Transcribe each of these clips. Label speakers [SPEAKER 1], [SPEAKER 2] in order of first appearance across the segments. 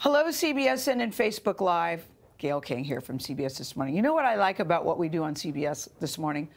[SPEAKER 1] Hello, CBSN and Facebook Live. Gayle King here from CBS This Morning. You know what I like about what we do on CBS This Morning?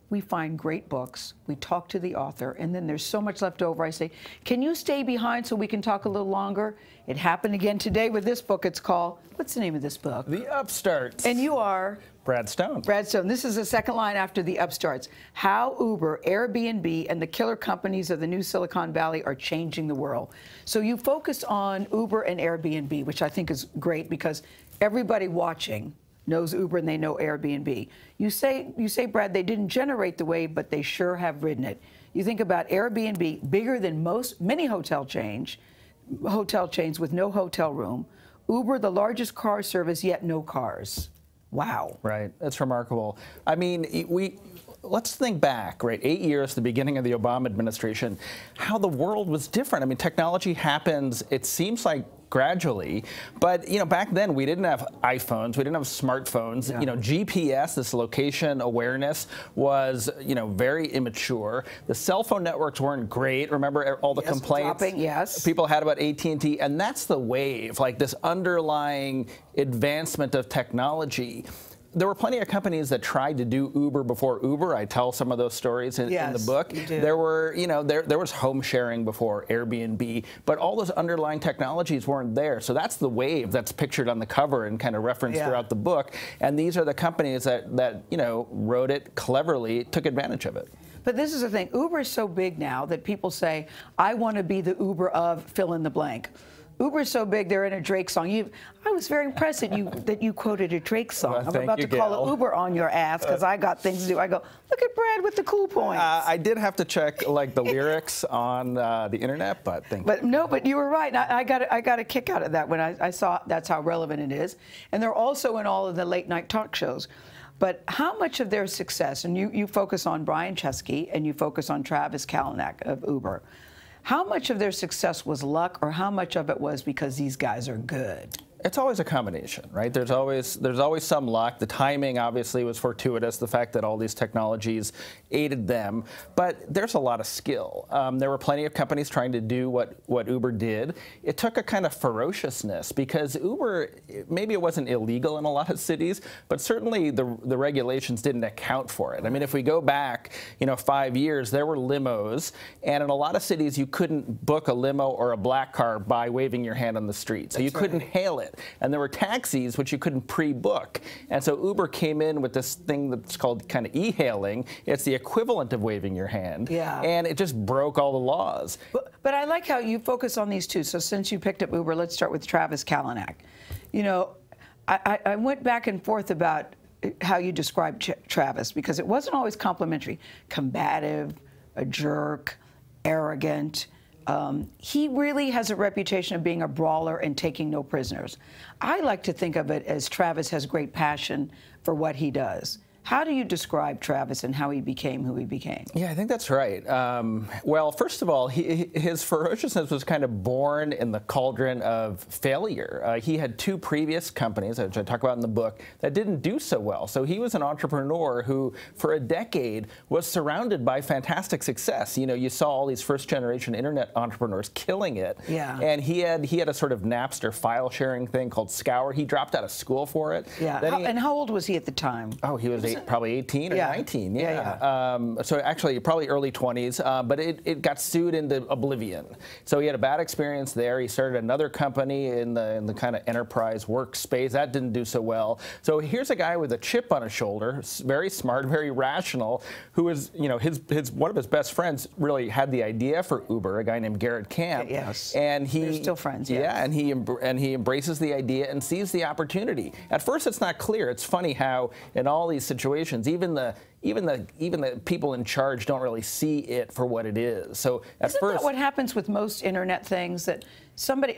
[SPEAKER 1] We find great books, we talk to the author, and then there's so much left over. I say, can you stay behind so we can talk a little longer? It happened again today with this book. It's called, what's the name of this book?
[SPEAKER 2] The Upstarts.
[SPEAKER 1] And you are?
[SPEAKER 2] Brad Stone.
[SPEAKER 1] Brad Stone. This is the second line after The Upstarts. How Uber, Airbnb, and the killer companies of the new Silicon Valley are changing the world. So you focus on Uber and Airbnb, which I think is great because everybody watching knows Uber and they know Airbnb. You say, Brad, they didn't generate the wave, but they sure have ridden it. You think about Airbnb, bigger than many hotel chains with no hotel room. Uber, the largest car service, yet no cars. Wow.
[SPEAKER 2] Right. That's remarkable. I mean, let's think back, right? 8 years, the beginning of the Obama administration, how the world was different. I mean, technology happens, it seems like gradually, but back then we didn't have iPhones, we didn't have smartphones.
[SPEAKER 1] Yeah.
[SPEAKER 2] GPS, this location awareness, was very immature. The cell phone networks weren't great. Remember all the complaints people had about AT&T, and that's the wave, like this underlying advancement of technology. There were plenty of companies that tried to do Uber before Uber. I tell some of those stories in the book. There were, there was home sharing before Airbnb, but all those underlying technologies weren't there. So that's the wave that's pictured on the cover and kind of referenced throughout the book. And these are the companies that wrote it cleverly, took advantage of it.
[SPEAKER 1] But this is the thing. Uber is so big now that people say, I want to be the Uber of fill in the blank. Uber's so big, they're in a Drake song. I was very impressed that you quoted a Drake song.
[SPEAKER 2] Well,
[SPEAKER 1] I'm about to call it Uber on your ass because I got things to do. I go, look at Brad with the cool points.
[SPEAKER 2] I did have to check like the lyrics on the internet, but
[SPEAKER 1] but you were right. I got a kick out of that when I saw that's how relevant it is. And they're also in all of the late night talk shows. But how much of their success, and you focus on Brian Chesky and you focus on Travis Kalanick of Uber, how much of their success was luck, or how much of it was because these guys are good?
[SPEAKER 2] It's always a combination, right? There's always some luck. The timing obviously was fortuitous, the fact that all these technologies aided them. But there's a lot of skill. There were plenty of companies trying to do what Uber did. It took a kind of ferociousness because Uber, maybe it wasn't illegal in a lot of cities, but certainly the regulations didn't account for it. I mean, if we go back, 5 years, there were limos, and in a lot of cities you couldn't book a limo or a black car by waving your hand on the street. So you couldn't hail it. And there were taxis which you couldn't pre-book. And so Uber came in with this thing that's called kind of e-hailing. It's the equivalent of waving your hand.
[SPEAKER 1] Yeah.
[SPEAKER 2] And it just broke all the laws.
[SPEAKER 1] But I like how you focus on these two. So since you picked up Uber, let's start with Travis Kalanick. I went back and forth about how you described Travis because it wasn't always complimentary. Combative, a jerk, arrogant. He really has a reputation of being a brawler and taking no prisoners. I like to think of it as Travis has great passion for what he does. How do you describe Travis and how he became who he became?
[SPEAKER 2] Yeah, I think that's right. Well, first of all, his ferociousness was kind of born in the cauldron of failure. He had two previous companies, which I talk about in the book, that didn't do so well. So he was an entrepreneur who, for a decade, was surrounded by fantastic success. You saw all these first-generation internet entrepreneurs killing it.
[SPEAKER 1] Yeah.
[SPEAKER 2] And he had a sort of Napster file-sharing thing called Scour. He dropped out of school for it.
[SPEAKER 1] Yeah. And how old was he at the time?
[SPEAKER 2] Oh, he was probably 18 or 19. So actually, probably early 20s. But it got sued into oblivion. So he had a bad experience there. He started another company in the kind of enterprise workspace. That didn't do so well. So here's a guy with a chip on his shoulder, very smart, very rational, who is, one of his best friends really had the idea for Uber, a guy named Garrett Camp.
[SPEAKER 1] Yes.
[SPEAKER 2] And
[SPEAKER 1] they're still friends. Yes.
[SPEAKER 2] Yeah, and he embraces the idea and sees the opportunity. At first, it's not clear. It's funny how in all these situations, even the people in charge don't really see it for what it is. So
[SPEAKER 1] Isn't that what happens with most internet things? That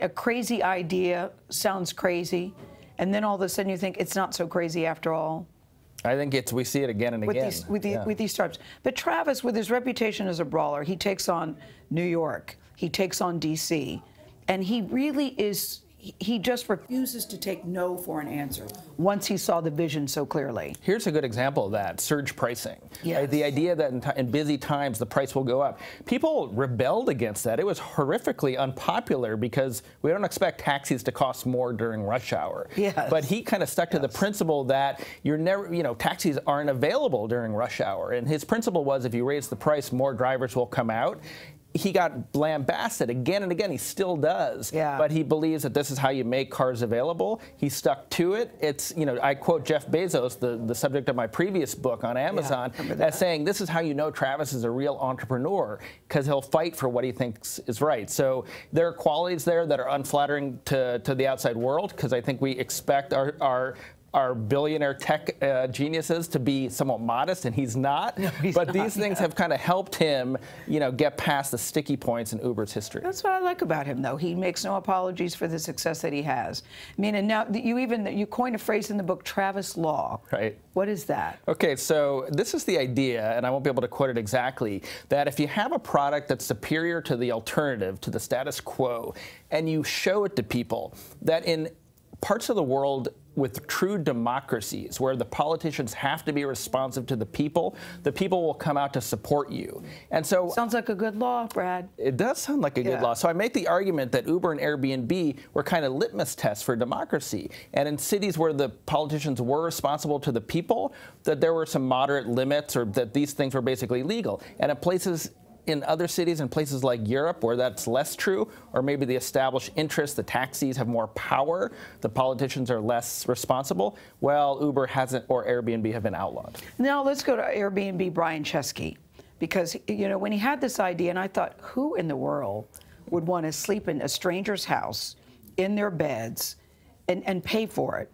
[SPEAKER 1] a crazy idea sounds crazy, and then all of a sudden you think it's not so crazy after all.
[SPEAKER 2] I think we see it again and again.
[SPEAKER 1] With these startups. But Travis, with his reputation as a brawler, he takes on New York, he takes on D.C., and he really is. he just refuses to take no for an answer once he saw the vision so clearly.
[SPEAKER 2] Here's a good example of that, surge pricing.
[SPEAKER 1] Yes.
[SPEAKER 2] Right? The idea that in busy times the price will go up. People rebelled against that. It was horrifically unpopular because we don't expect taxis to cost more during rush hour.
[SPEAKER 1] Yes.
[SPEAKER 2] But he kind of stuck to the principle that you're never, taxis aren't available during rush hour. And his principle was if you raise the price, more drivers will come out. He got lambasted again and again. He still does.
[SPEAKER 1] Yeah.
[SPEAKER 2] But he believes that this is how you make cars available. He stuck to it. It's, I quote Jeff Bezos, the subject of my previous book on Amazon, as saying this is how you know Travis is a real entrepreneur, because he'll fight for what he thinks is right. So there are qualities there that are unflattering to the outside world, because I think we expect our billionaire tech geniuses to be somewhat modest, and he's not.
[SPEAKER 1] No, he's
[SPEAKER 2] but
[SPEAKER 1] not,
[SPEAKER 2] these things have kind of helped him, get past the sticky points in Uber's history.
[SPEAKER 1] That's what I like about him, though. He makes no apologies for the success that he has. I mean, and now you coined a phrase in the book, Travis Law.
[SPEAKER 2] Right.
[SPEAKER 1] What is that?
[SPEAKER 2] Okay, so this is the idea, and I won't be able to quote it exactly, that if you have a product that's superior to the alternative, to the status quo, and you show it to people, that in parts of the world with true democracies, where the politicians have to be responsive to the people will come out to support you. And so
[SPEAKER 1] sounds like a good law, Brad.
[SPEAKER 2] It does sound like a good law. So I make the argument that Uber and Airbnb were kind of litmus tests for democracy. And in cities where the politicians were responsible to the people, that there were some moderate limits, or that these things were basically legal. And in other cities and places like Europe where that's less true, or maybe the established interests, the taxis have more power, the politicians are less responsible, well, Uber hasn't, or Airbnb have been outlawed.
[SPEAKER 1] Now let's go to Airbnb Brian Chesky, because when he had this idea, and I thought, who in the world would want to sleep in a stranger's house in their beds and pay for it?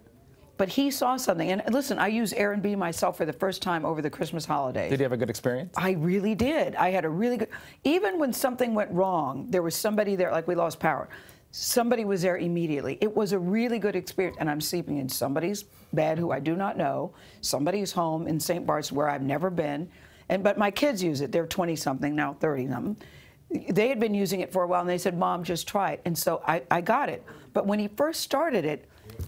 [SPEAKER 1] But he saw something. And listen, I used Airbnb myself for the first time over the Christmas holidays.
[SPEAKER 2] Did you have a good experience?
[SPEAKER 1] I really did. I had a really good, even when something went wrong, there was somebody there, like we lost power. Somebody was there immediately. It was a really good experience. And I'm sleeping in somebody's bed who I do not know, somebody's home in St. Bart's where I've never been. But my kids use it. They're 20-something, now 30-something. They had been using it for a while, and they said, Mom, just try it. And so I got it. But when he first started it,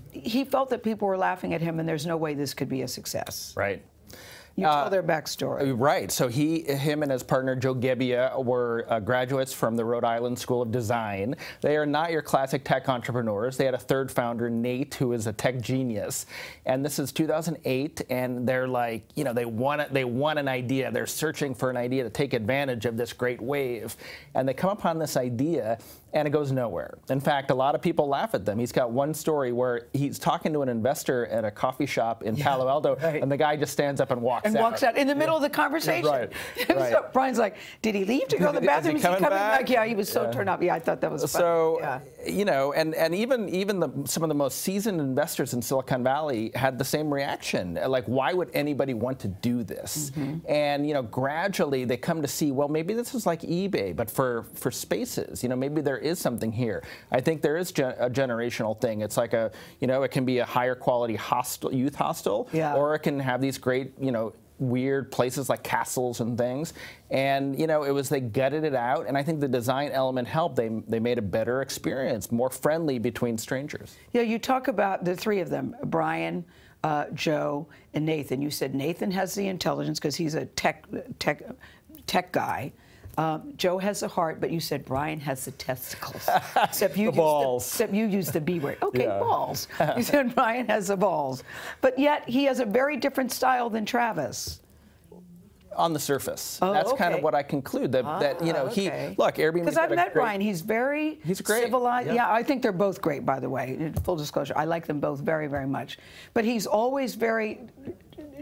[SPEAKER 1] he felt that people were laughing at him, and there's no way this could be a success.
[SPEAKER 2] Right.
[SPEAKER 1] You tell their backstory.
[SPEAKER 2] Right. So him and his partner, Joe Gebbia, were graduates from the Rhode Island School of Design. They are not your classic tech entrepreneurs. They had a third founder, Nate, who is a tech genius. And this is 2008, and they're like, they want an idea. They're searching for an idea to take advantage of this great wave. And they come upon this idea, and it goes nowhere. In fact, a lot of people laugh at them. He's got one story where he's talking to an investor at a coffee shop in Palo Alto, and the guy just stands up and walks out
[SPEAKER 1] in the middle of the conversation.
[SPEAKER 2] Right.
[SPEAKER 1] So Brian's like, did he leave to go to the bathroom?
[SPEAKER 2] Is he coming back?
[SPEAKER 1] Yeah, he was so turned up. Yeah, I thought that was funny.
[SPEAKER 2] So, and even some of the most seasoned investors in Silicon Valley had the same reaction. Like, why would anybody want to do this? And, gradually they come to see, well, maybe this is like eBay, but for spaces. Maybe there is something here. I think there is a generational thing. It's like it can be a higher quality youth hostel, or it can have these great, weird places like castles and things. And they gutted it out, and I think the design element helped. They made a better experience, more friendly between strangers. Yeah,
[SPEAKER 1] you talk about the three of them, Brian, Joe, and Nathan. You said Nathan has the intelligence because he's a tech guy. Joe has a heart, but you said Brian has the testicles. Except you used the B word. Okay, balls. You said Brian has the balls. But yet he has a very different style than Travis.
[SPEAKER 2] On the surface. That's kind of what I conclude. Look, Airbnb.
[SPEAKER 1] Because I've met Brian. He's great. Civilized. Yeah, I think they're both great, by the way. Full disclosure, I like them both very, very much. But he's always very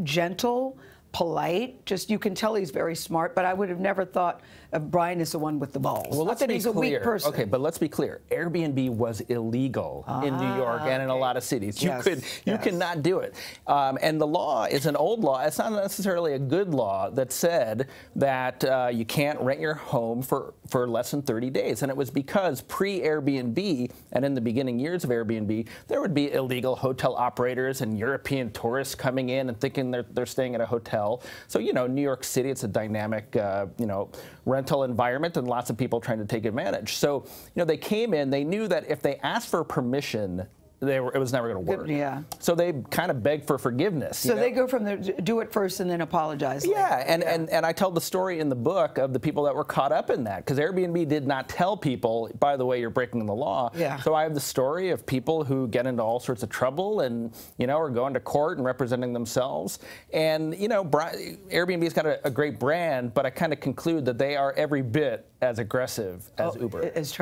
[SPEAKER 1] gentle, polite. Just you can tell he's very smart. But I would have never thought of Brian as the one with the balls.
[SPEAKER 2] Well, let's be clear.
[SPEAKER 1] He's a weak person.
[SPEAKER 2] Okay, but let's be clear. Airbnb was illegal in New York and in a lot of cities. You cannot do it. And the law is an old law. It's not necessarily a good law that said that you can't rent your home for less than 30 days. And it was because pre-Airbnb and in the beginning years of Airbnb, there would be illegal hotel operators and European tourists coming in and thinking they're staying at a hotel. hotel. So, you know, New York City, it's a dynamic, you know, rental environment and lots of people trying to take advantage. So, you know, they came in, they knew that if they asked for permission, it was never going to work.
[SPEAKER 1] Yeah.
[SPEAKER 2] So they kind of begged for forgiveness.
[SPEAKER 1] So they go from the do it first and then apologize later.
[SPEAKER 2] Yeah, and I tell the story in the book of the people that were caught up in that, because Airbnb did not tell people, by the way, you're breaking the law.
[SPEAKER 1] Yeah.
[SPEAKER 2] So I have the story of people who get into all sorts of trouble and, you know, are going to court and representing themselves. And, you know, Airbnb's got a great brand, but I kind of conclude that they are every bit as aggressive as Uber.
[SPEAKER 1] As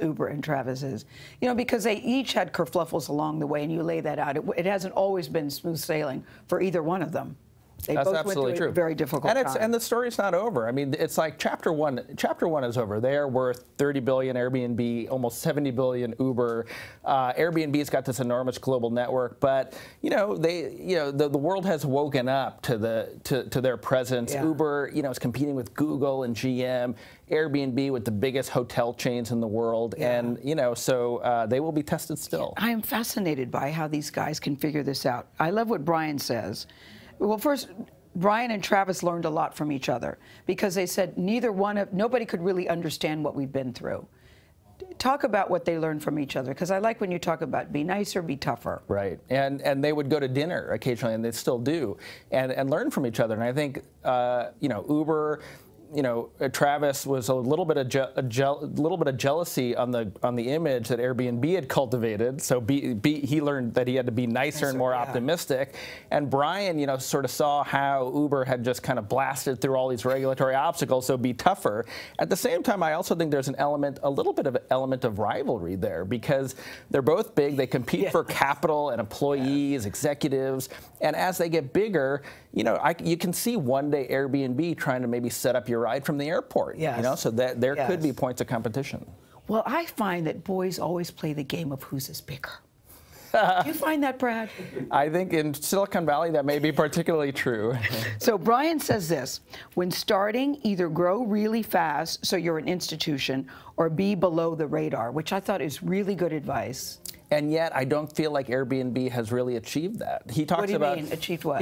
[SPEAKER 1] Uber and Travis is. You know, because they each had kerfluffles along the way, and you lay that out. It hasn't always been smooth sailing for either one of them. They
[SPEAKER 2] That's
[SPEAKER 1] both
[SPEAKER 2] absolutely
[SPEAKER 1] went through
[SPEAKER 2] true.
[SPEAKER 1] a very difficult time.
[SPEAKER 2] And the story's not over. I mean, it's like chapter one is over. They are worth 30 billion Airbnb, almost 70 billion Uber. Airbnb's got this enormous global network, but you know, the world has woken up to their presence.
[SPEAKER 1] Yeah.
[SPEAKER 2] Uber, you know, is competing with Google and GM. Airbnb with the biggest hotel chains in the world,
[SPEAKER 1] yeah.
[SPEAKER 2] And you know, so they will be tested still.
[SPEAKER 1] I am fascinated by how these guys can figure this out. I love what Brian says. Well, first, Brian and Travis learned a lot from each other because they said nobody could really understand what we've been through. Talk about what they learned from each other, because I like when you talk about be nicer, be tougher.
[SPEAKER 2] Right, and they would go to dinner occasionally, and they still do, and learn from each other. And I think you know, Uber, you know, Travis was a little bit of jealousy on the image that Airbnb had cultivated. So he learned that he had to be nicer and more optimistic. And Brian, you know, sort of saw how Uber had just kind of blasted through all these regulatory obstacles. So be tougher. At the same time, I also think there's a little bit of an element of rivalry there, because they're both big. They compete for capital and employees, executives, and as they get bigger, you know, you can see one day Airbnb trying to maybe set up your ride from the airport.
[SPEAKER 1] Yes.
[SPEAKER 2] You know, so that there could be points of competition.
[SPEAKER 1] Well, I find that boys always play the game of whose is bigger. Do you find that, Brad?
[SPEAKER 2] I think in Silicon Valley that may be particularly true.
[SPEAKER 1] So Brian says this: when starting, either grow really fast so you're an institution, or be below the radar, which I thought is really good advice.
[SPEAKER 2] And yet, I don't feel like Airbnb has really achieved that. He talks about—
[SPEAKER 1] What do you mean, achieved what?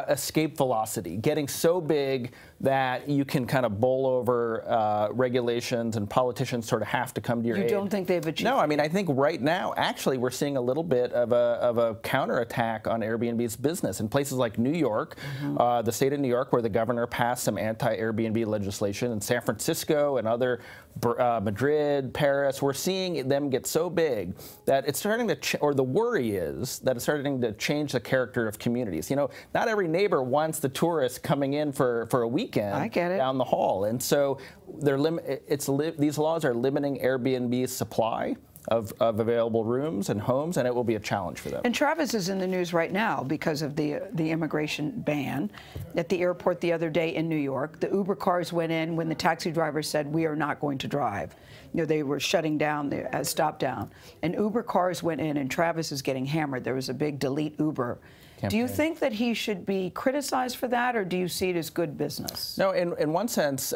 [SPEAKER 2] Escape velocity, getting so big that you can kind of bowl over regulations, and politicians sort of have to come to your aid.
[SPEAKER 1] You don't think they've achieved
[SPEAKER 2] No, I mean, I think right now, actually, we're seeing a little bit of a counterattack on Airbnb's business in places like New York, the state of New York, where the governor passed some anti-Airbnb legislation, in San Francisco and other Madrid, Paris. We're seeing them get so big that it's starting to, or the worry is that it's starting to change the character of communities. You know, not every neighbor wants the tourist coming in for a weekend down the hall, and so these laws are limiting Airbnb's supply of available rooms and homes, and it will be a challenge for them.
[SPEAKER 1] And Travis is in the news right now because of the immigration ban at the airport the other day in New York. The Uber cars went in when the taxi driver said, "We are not going to drive." You know, they were shutting down the stop down, and Uber cars went in, and Travis is getting hammered. There was a big delete Uber campaign. Do you think that he should be criticized for that, or do you see it as good business?
[SPEAKER 2] No, in one sense,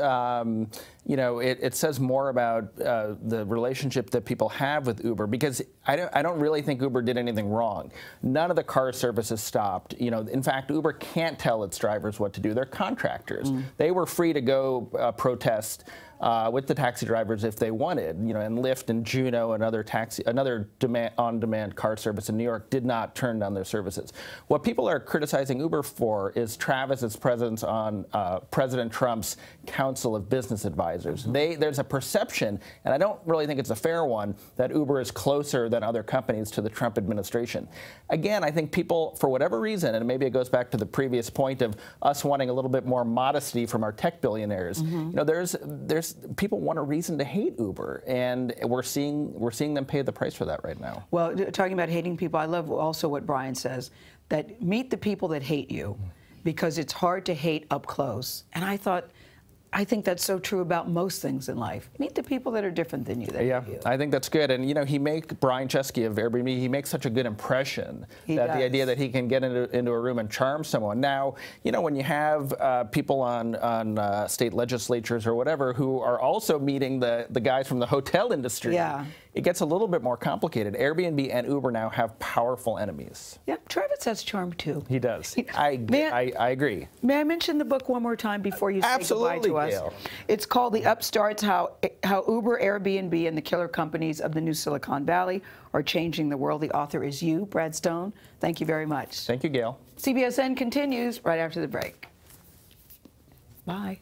[SPEAKER 2] you know, it says more about the relationship that people have with Uber, because I don't really think Uber did anything wrong. None of the car services stopped. You know, in fact, Uber can't tell its drivers what to do. They're contractors. They were free to go protest with the taxi drivers if they wanted. You know, and Lyft and Juno and another on-demand car service in New York did not turn down their services. What people are criticizing Uber for is Travis's presence on President Trump's Council of Business Advisors. There's a perception, and I don't really think it's a fair one, that Uber is closer than other companies to the Trump administration. Again, I think people, for whatever reason, and maybe it goes back to the previous point of us wanting a little bit more modesty from our tech billionaires. You know, there's people want a reason to hate Uber, and we're seeing them pay the price for that right now.
[SPEAKER 1] Well, talking about hating people, I love also what Brian says, that meet the people that hate you, because it's hard to hate up close. And I think that's so true about most things in life. Meet the people that are different than you.
[SPEAKER 2] Yeah, I think that's good. And, you know, Brian Chesky of Airbnb, he makes such a good impression the idea that he can get into a room and charm someone. Now, you know, when you have people on state legislatures or whatever who are also meeting the guys from the hotel industry, it gets a little bit more complicated. Airbnb and Uber now have powerful enemies.
[SPEAKER 1] Yeah, Travis has charm too.
[SPEAKER 2] He does. I agree.
[SPEAKER 1] May I mention the book one more time before you say goodbye to us?
[SPEAKER 2] Gayle.
[SPEAKER 1] It's called The Upstarts, How Uber, Airbnb, and the Killer Companies of the New Silicon Valley Are Changing the World. The author is you, Brad Stone. Thank you very much.
[SPEAKER 2] Thank you, Gayle.
[SPEAKER 1] CBSN continues right after the break. Bye.